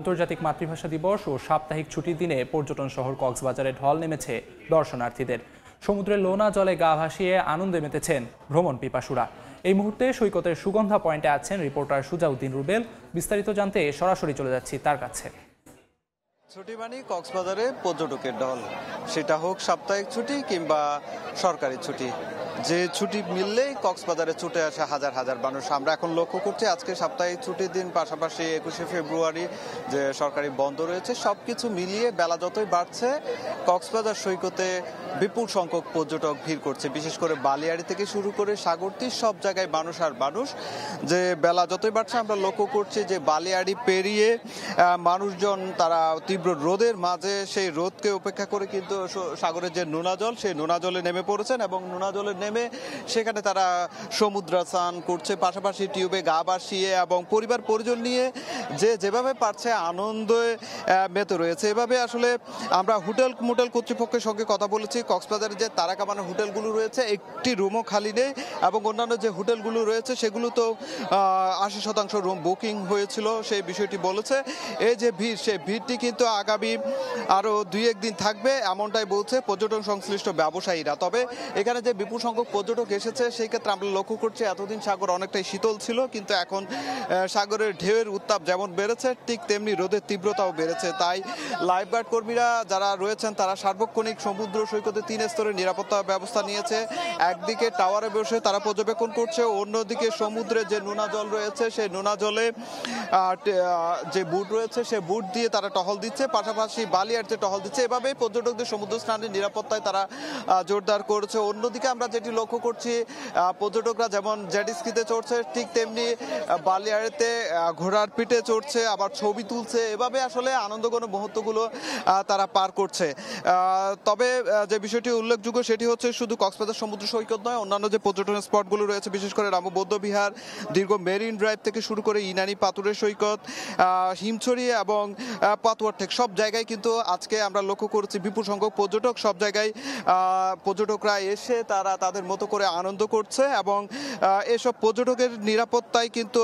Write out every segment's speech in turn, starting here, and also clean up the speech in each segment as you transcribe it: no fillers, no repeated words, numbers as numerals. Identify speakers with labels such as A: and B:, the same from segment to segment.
A: আন্তর্জাতিক মাতৃভাষা দিবস ও সাপ্তাহিক ছুটির দিনে পর্যটন শহর কক্সবাজারে ঢল নেমেছে দর্শনার্থীদের। সমুদ্রের লোনা জলে গা ভাসিয়ে আনন্দে মেতেছেন ভ্রমণ পিপাসুরা। এই মুহূর্তে সৈকতের সুগন্ধা পয়েন্টে আছেন রিপোর্টার সুজাউদ্দিন রুবেল। বিস্তারিত জানতে সরাসরি চলে যাচ্ছি তার কাছে।
B: ছুটি মানে কক্সবাজারে পর্যটকের ঢল, সেটা হোক সাপ্তাহিক ছুটি কিংবা সরকারি ছুটি, যে ছুটি মিললেই কক্সবাজারে ছুটে আসে হাজার হাজার মানুষ। আমরা এখন লক্ষ্য করছি আজকে সাপ্তাহিক ছুটির দিন, পাশাপাশি 21শে ফেব্রুয়ারি যে সরকারি বন্ধ রয়েছে, সবকিছু মিলিয়ে বেলা যতই বাড়ছে কক্সবাজার সৈকতে বিপুল সংখ্যক পর্যটক ভিড় করছে। বিশেষ করে বালিয়াড়ি থেকে শুরু করে সাগরতীর সব জায়গায় মানুষ আর মানুষ। যে বেলা যতই বাড়ছে আমরা লক্ষ্য করছি যে বালিয়াড়ি পেরিয়ে মানুষজন তারা তীব্র রোদের মাঝে সেই রোদকে উপেক্ষা করে কিন্তু সাগরের যে নোনা জল, সেই নোনা জলে নেমে পড়েছেন এবং নোনা জলে নেমে সেখানে তারা সমুদ্র স্নান করছে, পাশাপাশি টিউবে গা ভাসিয়ে এবং পরিবার পরিজন নিয়ে যে যেভাবে পারছে আনন্দে মেতে রয়েছে। এভাবে আসলে আমরা হোটেল কর্তৃপক্ষের সঙ্গে কথা বলেছি। কক্সবাজারের যে তারা কামানের হোটেলগুলো রয়েছে একটি রুমও খালি নেই এবং অন্যান্য যে হোটেলগুলো রয়েছে সেগুলো তো 80% রুম বুকিং হয়েছিল, সেই বিষয়টি বলেছে। এই যে ভিড়, সেই ভিড়টি কিন্তু আগামী আরও 2-1 দিন থাকবে এমনটাই বলছে পর্যটন সংশ্লিষ্ট ব্যবসায়ীরা। তবে এখানে যে বিপুল সংখ্যক পর্যটক এসেছে সেই ক্ষেত্রে আমরা লক্ষ্য করছি এতদিন সাগর অনেকটাই শীতল ছিল, কিন্তু এখন সাগরের ঢেউয়ের উত্তাপ যেমন বেড়েছে ঠিক তেমনি রোদের তীব্রতাও বেড়েছে। তাই লাইফগার্ড কর্মীরা যারা রয়েছেন তারা সার্বক্ষণিক সমুদ্র সৈকতে 3 স্তরের নিরাপত্তা ব্যবস্থা নিয়েছে। একদিকে টাওয়ারে বসে তারা পর্যবেক্ষণ করছে, অন্যদিকে সমুদ্রে যে নোনা জল রয়েছে সেই নোনা জলে যে বুট রয়েছে সেই বুট দিয়ে তারা টহল দিচ্ছে, পাশাপাশি বালিয়াড়িতে টহল দিচ্ছে। এভাবেই পর্যটকদের সমুদ্র স্নানের নিরাপত্তায় তারা জোরদার করেছে। অন্যদিকে আমরা যেটি লক্ষ্য করছি পর্যটকরা যেমন জেটিস্কিতে চড়ছে ঠিক তেমনি বালিয়াড়িতে ঘোড়ার পিঠে চড়ছে, আবার ছবি তুলছে। এভাবে আসলে আনন্দঘন মুহূর্তগুলো তারা পার করছে। তবে যে বিষয়টি উল্লেখযোগ্য সেটি হচ্ছে শুধু কক্সবাজার সমুদ্র সৈকত নয়, অন্যান্য যে পর্যটন স্পটগুলো রয়েছে বিশেষ করে রামু বৌদ্ধ বিহার, দীর্ঘ মেরিন ড্রাইভ থেকে শুরু করে ইনানি পাথুরে সৈকত, হিমছড়ি এবং পাতুয়ার টেক সব জায়গায় কিন্তু আজকে আমরা লক্ষ্য করেছি বিপুল সংখ্যক পর্যটক। সব জায়গায় পর্যটকরা এসে তারা তাদের মতো করে আনন্দ করছে এবং এসব পর্যটকের নিরাপত্তায় কিন্তু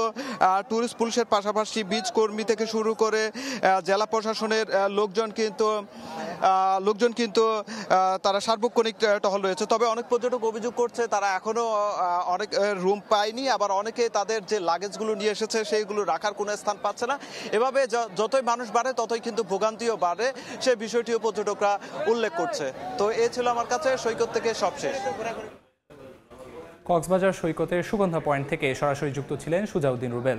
B: ট্যুরিস্ট পুলিশের পাশাপাশি বিচ কর্মী থেকে শুরু করে জেলা প্রশাসনের লোকজন কিন্তু তারা সার্বক্ষণিক টহল রয়েছে। তবে অনেক পর্যটক অভিযোগ করছে তারা এখনো অনেক রুম পায়নি, আবার অনেকে তাদের যে লাগেজগুলো নিয়ে এসেছে সেইগুলো রাখার কোনো স্থান পাচ্ছে না। এভাবে যতই মানুষ বাড়ে ততই কিন্তু ভোগান্তিও বাড়ে, সেই বিষয়টিও পর্যটকরা উল্লেখ করছে। তো এ ছিল আমার কাছে সৈকত থেকে সবশেষ।
A: কক্সবাজার সৈকতের সুগন্ধা পয়েন্ট থেকে সরাসরি যুক্ত ছিলেন সুজাউদ্দিন রুবেল।